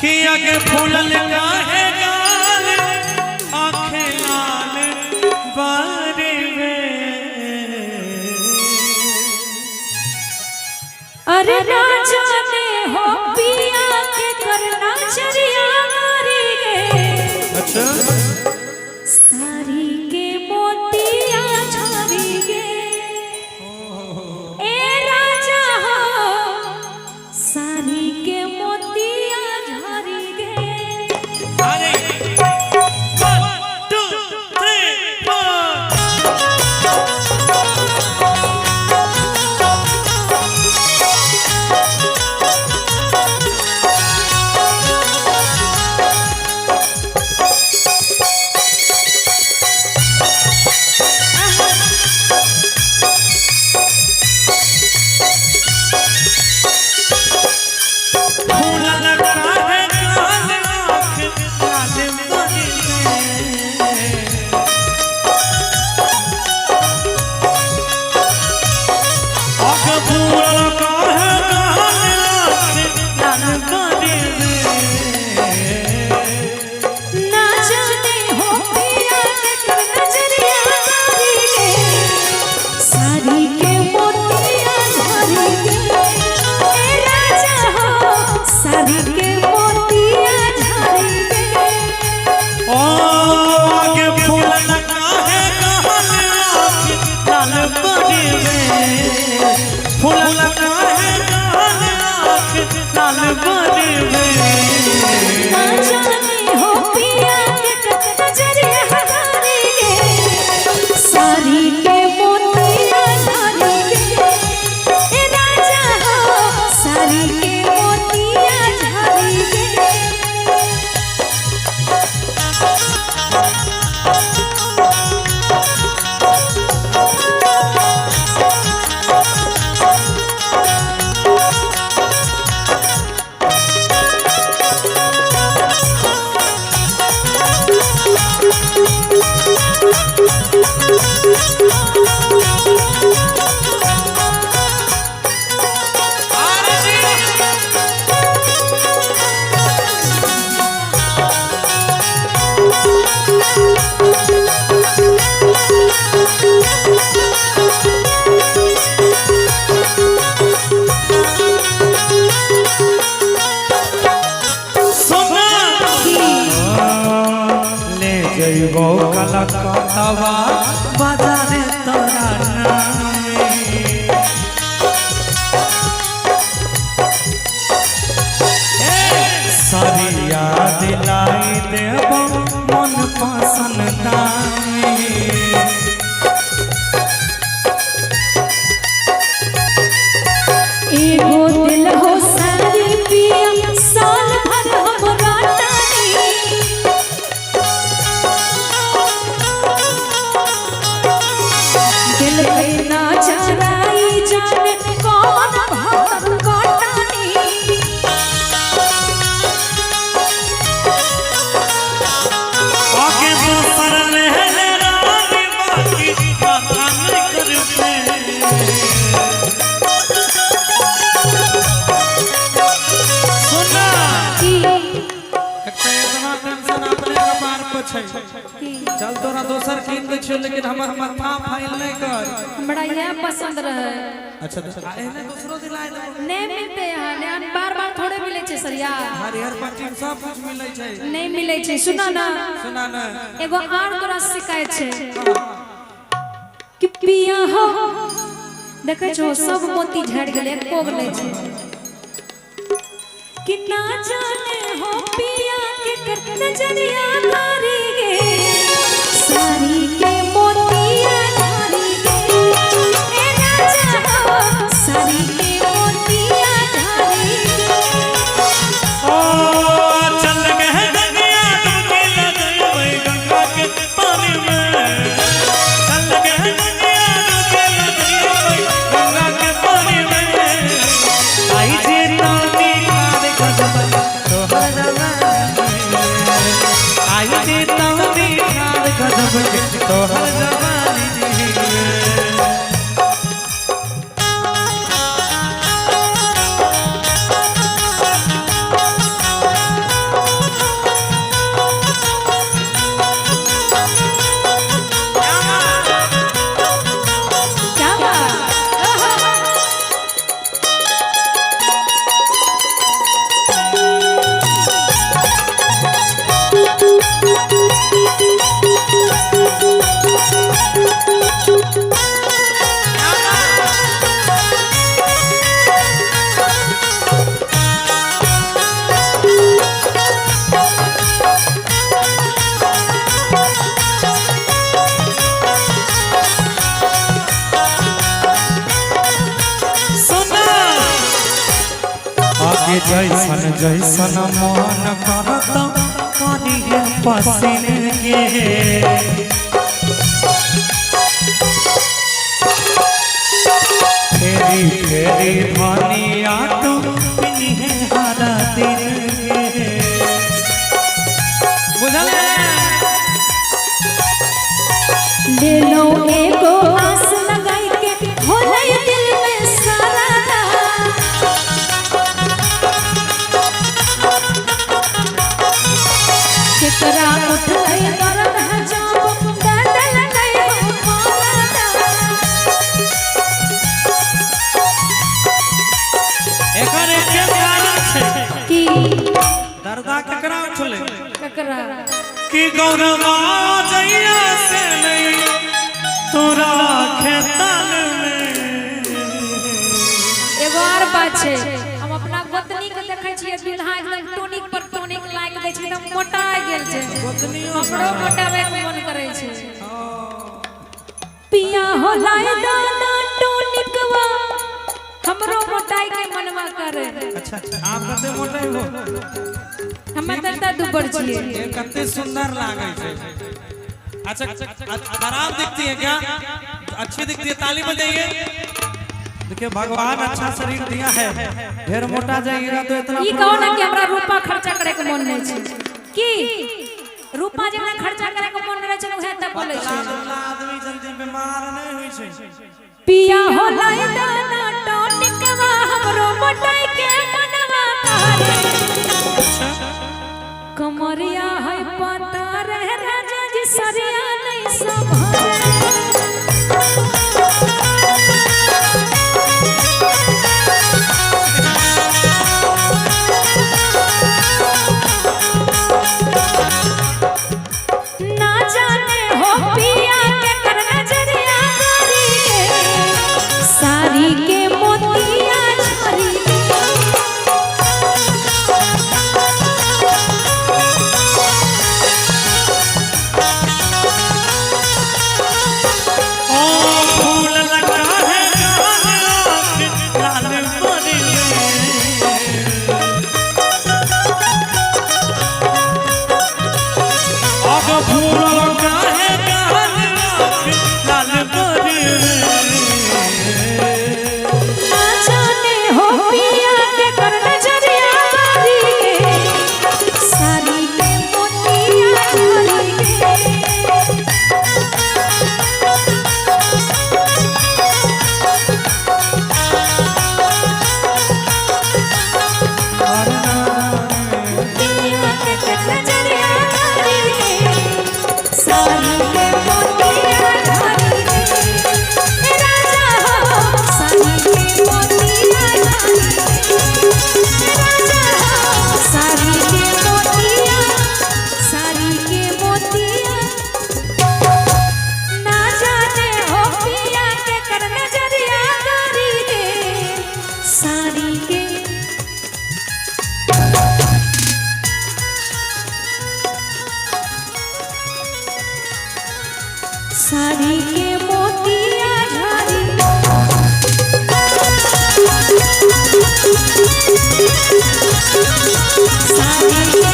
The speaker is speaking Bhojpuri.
कि आगे फूलल काहे गाल आँखें लाल बारे अरे ना जाने हो पिया के करना चरिया मारी गे। अच्छा सारी के मोतिया झरी गे ए राजा हो सारी के मोतिया झरी गे। अरे 1 2 3 कलकत्ता बाजार तोरा नामे सरिया दिलाई देव मन पसंद दामे एगो दिल हो सारी पिया साल भर हमरा तानी दिल पे ना चराई जाने कौन भक्त कटानी आगे दोसर लहरे रानी बाकी पता नहीं करते सुना की इतना टेंशन अपने कपार पर छै चल तोरा दोसर कीन दे छियो लेकिन हमर माथा फाइल नहीं कर हमरा यह पसंद रहे। अच्छा एने दूसरो दिलाय दे नहीं मिलते यहाँ ने बार-बार थोड़े मिले छे सरिया हरिहर पट्टी सब कुछ मिलै छै नहीं मिले छे। सुना ना एगो आर तोरा शिकायत छे कि पिया हो देखे छो सब मोती झड़ गेले एको गो नहीं छे कि ना जाने हो पिया के कर नजरिया मारी गे सारी के मोतिया झरी गे ए राजा हो सारी के मोतिया झरी गे। ओ चल गए गंगा डुबकी लगाई गंगा के पानी में चल गए गंगा डुबकी लगाई गंगा के पानी में आई जे तानी खाद गजब तोहरा आई जे तानी जैसन जैसन मन करत करिए पसीन के फेरी फेरी धनिया तू पिन्हे हरा दिन के बुझल ले लो एगो आस लगाई के होले दिल में सारा केकरा उठले दर्द है जब बदल नहीं हो पाता एकर एक कारण छै की दर्दा केकरा उठले केकरा कि गौरवा जइया से नहीं तोरा खेतन में एगो और बात छै हम अपना गोतनी के देखै छियै दुल्हा एकदम टोनिक पर टोनिक लाग दै छै एकदम मोटा गेल छै गोतनी हमरो मोटावे के मन करे छै पिया हो लाए दाना टोनिकवा हमरो मोटाई के मनवा करे अच्छा आप कते मोटाई हो हम दर्दा दुबर छियै ये कते सुंदर लागे छै अच्छा खराब दिखती है क्या अच्छी दिखती है ताली बजाइए देखिए भगवान अच्छा शरीर दिया है ढेर मोटा जाइएगा तो इतना ई कहो ना कि हमरा रूपा खर्चा करे के मन नहीं छै की रूपा जेना खर्चा करे के मन रहे छै उहे त बोले छै आदमी जल्दी बीमार नहीं होई छै पिया हो लाए दाना टोनिकवा हमरो मोटाई के मनवा करे कमरिया है पता रहे राजा जी सरिया नहीं संभाले ना जाने हो पिया के कर नजरिया करी के सारी के मोतिया झरी ओ फूल लगा है लाल परी अब फूल लगा है लाल परी ना जाने हो पिया के कर नजरिया करी के सारी के मोतिया झरी पिया के कर नजरिया करी के सारी के मोतिया झरी ए राजा हो सारी के मोतिया झरी ए राजा हो सारी के मोतिया ना जाने हो पिया के कर नजरिया करी दे सारी के सारी के मोतिया झरी सारी के